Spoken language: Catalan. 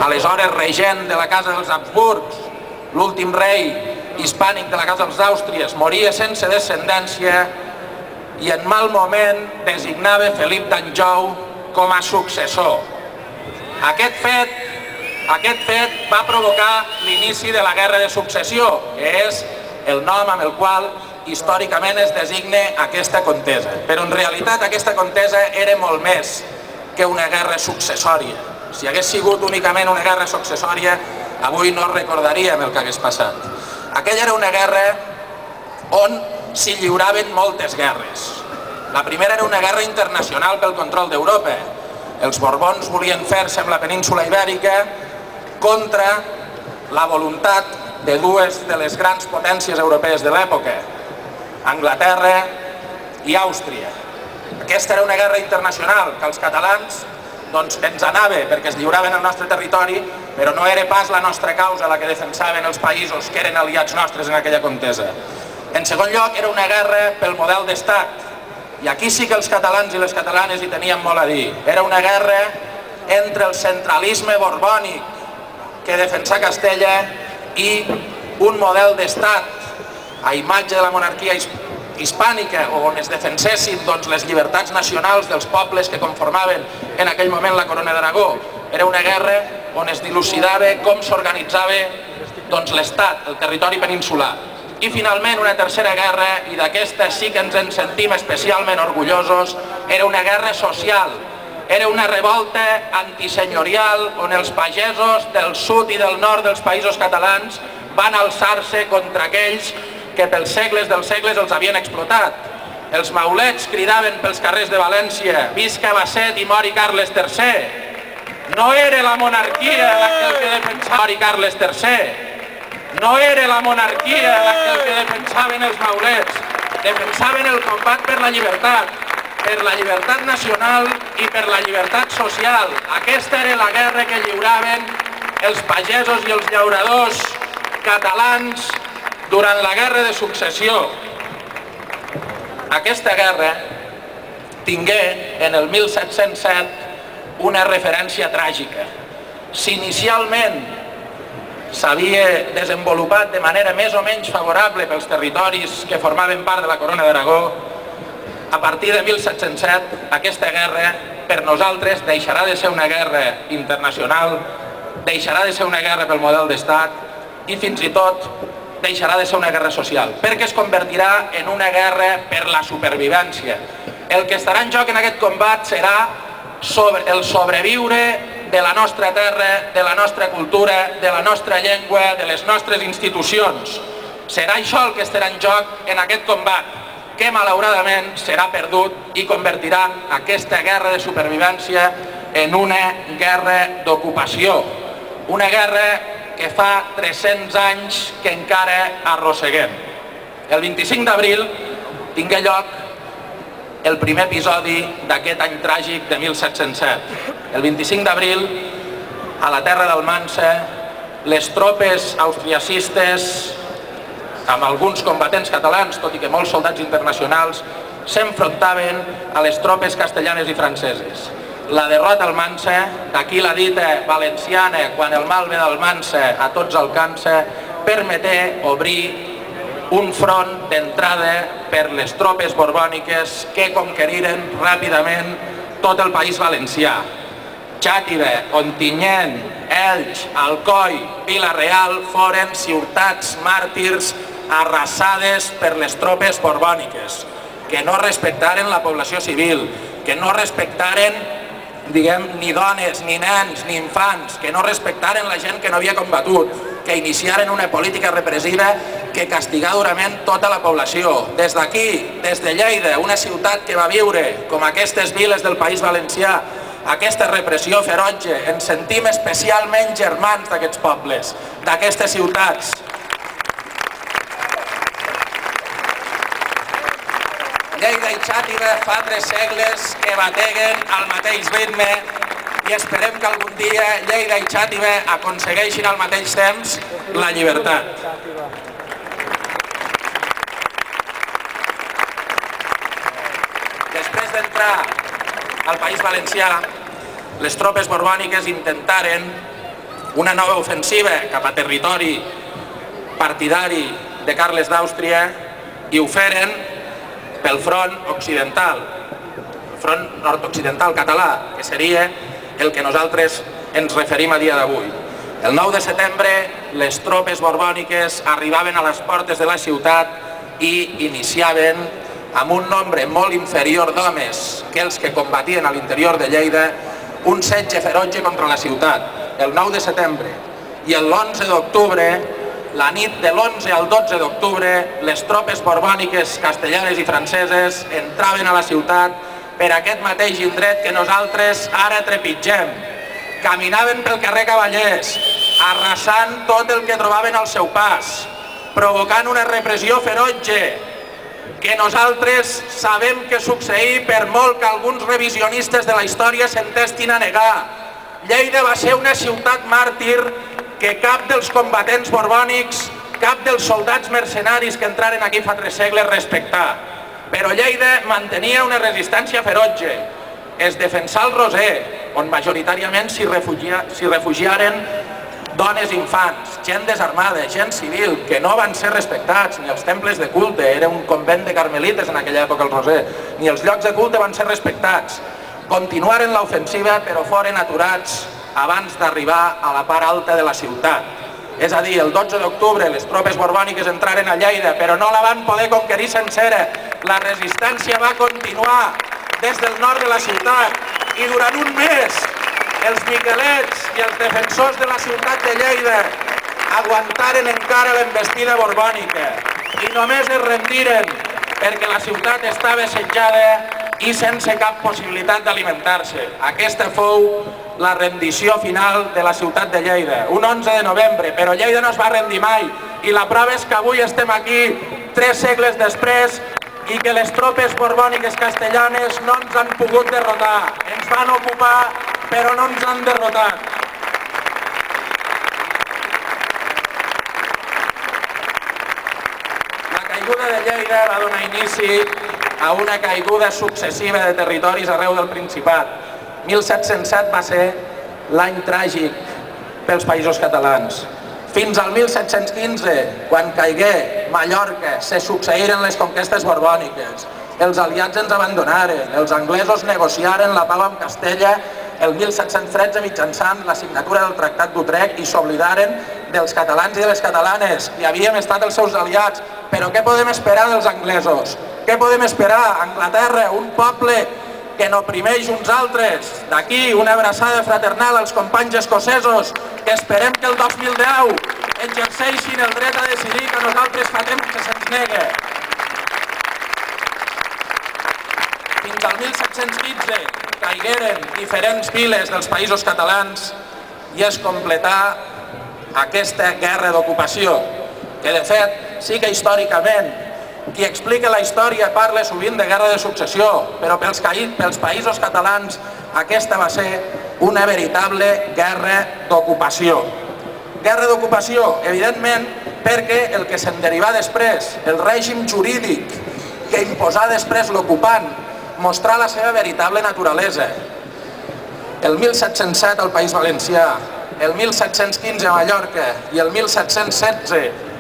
aleshores regent de la casa dels Habsburgs, l'últim rei hispànic de la casa dels Àustries, moria sense descendència i en mal moment designava Felip d'Anjou com a successor. Aquest fet va provocar l'inici de la Guerra de Successió, que és el nom amb el qual històricament es designa aquesta contesa. Però en realitat aquesta contesa era molt més que una guerra successòria. Si hagués sigut únicament una guerra successòria, avui no recordaríem el que hagués passat. Aquella era una guerra on s'hi lliuraven moltes guerres. La primera era una guerra internacional pel control d'Europa. Els Borbons volien fer-se amb la península Ibèrica contra la voluntat de dues de les grans potències europees de l'època, Anglaterra i Àustria. Aquesta era una guerra internacional que els catalans ens anava perquè es lliuraven al nostre territori, però no era pas la nostra causa la que defensaven els països que eren aliats nostres en aquella contesa. En segon lloc, era una guerra pel model d'estat, i aquí sí que els catalans i les catalanes hi tenien molt a dir. Era una guerra entre el centralisme borbònic que defensà Castella i un model d'estat a imatge de la monarquia hispànica, on es defensessin les llibertats nacionals dels pobles que conformaven en aquell moment la Corona d'Aragó. Era una guerra on es dilucidava com s'organitzava l'estat, el territori peninsular. I finalment una tercera guerra, i d'aquesta sí que ens en sentim especialment orgullosos, era una guerra social. Era una revolta antisenyorial on els pagesos del sud i del nord dels països catalans van alçar-se contra aquells que pels segles dels segles els havien explotat. Els maulets cridaven pels carrers de València: visca Basset i mori Carles III. No era la monarquia la que defensava mori Carles III. No era la monarquia la que defensaven els maulets. Defensaven el combat per la llibertat nacional i per la llibertat social. Aquesta era la guerra que lliuraven els pagesos i els llauradors catalans durant la Guerra de Successió. Aquesta guerra tingué en el 1707 una referència tràgica. Si inicialment s'havia desenvolupat de manera més o menys favorable pels territoris que formaven part de la Corona d'Aragó, a partir de 1707 aquesta guerra per nosaltres deixarà de ser una guerra internacional, deixarà de ser una guerra pel model d'estat i fins i tot deixarà de ser una guerra social, perquè es convertirà en una guerra per la supervivència. El que estarà en joc en aquest combat serà el sobreviure de la nostra terra, de la nostra cultura, de la nostra llengua, de les nostres institucions. Serà això el que estarà en joc en aquest combat, que malauradament serà perdut i convertirà aquesta guerra de supervivència en una guerra d'ocupació. Una guerra que fa 300 anys que encara arrosseguem. El 25 d'abril tingué lloc el primer episodi d'aquest any tràgic de 1707. El 25 d'abril, a la terra d'Almansa, les tropes austriacistes, amb alguns combatents catalans, tot i que molts soldats internacionals, s'enfrontaven a les tropes castellanes i franceses. La derrota almansa, d'aquí la dita valenciana, quan el mal ve d'Almansa a tots alcança, permeté obrir un front d'entrada per les tropes borbòniques que conqueriren ràpidament tot el País Valencià. Xàtiva, Ontinyent, Elx, Alcoi, Vila-real foren ciutats màrtirs arrasades per les tropes borbòniques, que no respectaren la població civil, que no respectaren ni dones, ni nens, ni infants, que no respectaren la gent que no havia combatut, que iniciaren una política repressiva que castigà durament tota la població. Des d'aquí, des de Lleida, una ciutat que va viure, com aquestes viles del País Valencià, aquesta repressió ferotge, ens sentim especialment germans d'aquests pobles, d'aquestes ciutats. Lleida i Xàtiva fa 3 segles que bateguen al mateix ritme i esperem que algun dia Lleida i Xàtiva aconsegueixin al mateix temps la llibertat. Després d'entrar al País Valencià, les tropes borbòniques intentaren una nova ofensiva cap a territori partidari de Carles d'Àustria i ho feren pel front occidental, el front nord-occidental català, que seria el que nosaltres ens referim a dia d'avui. El 9 de setembre les tropes borbòniques arribaven a les portes de la ciutat i iniciaven, amb un nombre molt inferior d'homes que els que combatien a l'interior de Lleida, un setge ferotge contra la ciutat, el 9 de setembre. I l'11 d'octubre, la nit de l'11 al 12 d'octubre, les tropes borbòniques castellanes i franceses entraven a la ciutat per aquest mateix indret que nosaltres ara trepitgem. Caminaven pel carrer Cavallers, arrasant tot el que trobaven al seu pas, provocant una repressió ferotge que nosaltres sabem que succeí per molt que alguns revisionistes de la història s'entestin a negar. Lleida va ser una ciutat màrtir que cap dels combatents borbònics, cap dels soldats mercenaris que entraren aquí fa 3 segles respectà. Però Lleida mantenia una resistència ferotge. Es defensà el Roser, on majoritàriament s'hi refugiaren dones i infants, gent desarmada, gent civil, que no van ser respectats, ni els temples de culte, era un convent de carmelites en aquella època el Roser, ni els llocs de culte van ser respectats. Continuaren l'ofensiva, però foren aturats abans d'arribar a la part alta de la ciutat. És a dir, el 12 d'octubre les tropes borbòniques entraren a Lleida, però no la van poder conquerir sencera. La resistència va continuar des del nord de la ciutat i durant un mes els miquelets i els defensors de la ciutat de Lleida aguantaren encara l'envestida borbònica i només es rendiren perquè la ciutat estava assetjada i sense cap possibilitat d'alimentar-se. Aquesta fou la rendició final de la ciutat de Lleida, un 11 de novembre, però Lleida no es va rendir mai i la prova és que avui estem aquí 3 segles després i que les tropes borbòniques castellanes no ens han pogut derrotar. Ens van ocupar, però no ens han derrotat. La caiguda de Lleida va donar inici a una caiguda successiva de territoris arreu del Principat. 1707 va ser l'any tràgic pels països catalans. Fins al 1715, quan caigué Mallorca, se succeïren les conquestes borbòniques. Els aliats ens abandonaren, els anglesos negociaren la pau amb Castella el 1713 mitjançant la signatura del Tractat d'Utrecht i s'oblidaren dels catalans i de les catalanes, que havíem estat els seus aliats. Però què podem esperar dels anglesos? Què podem esperar? Anglaterra, un poble que n'oprimeix uns altres. D'aquí una abraçada fraternal als companys escocesos que esperem que el 2010 exerceixin el dret a decidir que nosaltres fa temps que se'ns nega. Fins al 1715 caigueren diferents viles dels països catalans i es completà aquesta guerra d'ocupació, que de fet sí que històricament qui explica la història parla sovint de guerra de successió, però pels països catalans aquesta va ser una veritable guerra d'ocupació. Guerra d'ocupació, evidentment, perquè el que se'n derivà després, el règim jurídic que imposà després l'ocupant, mostrà la seva veritable naturalesa. El 1707 al País Valencià, el 1715 a Mallorca i el 1716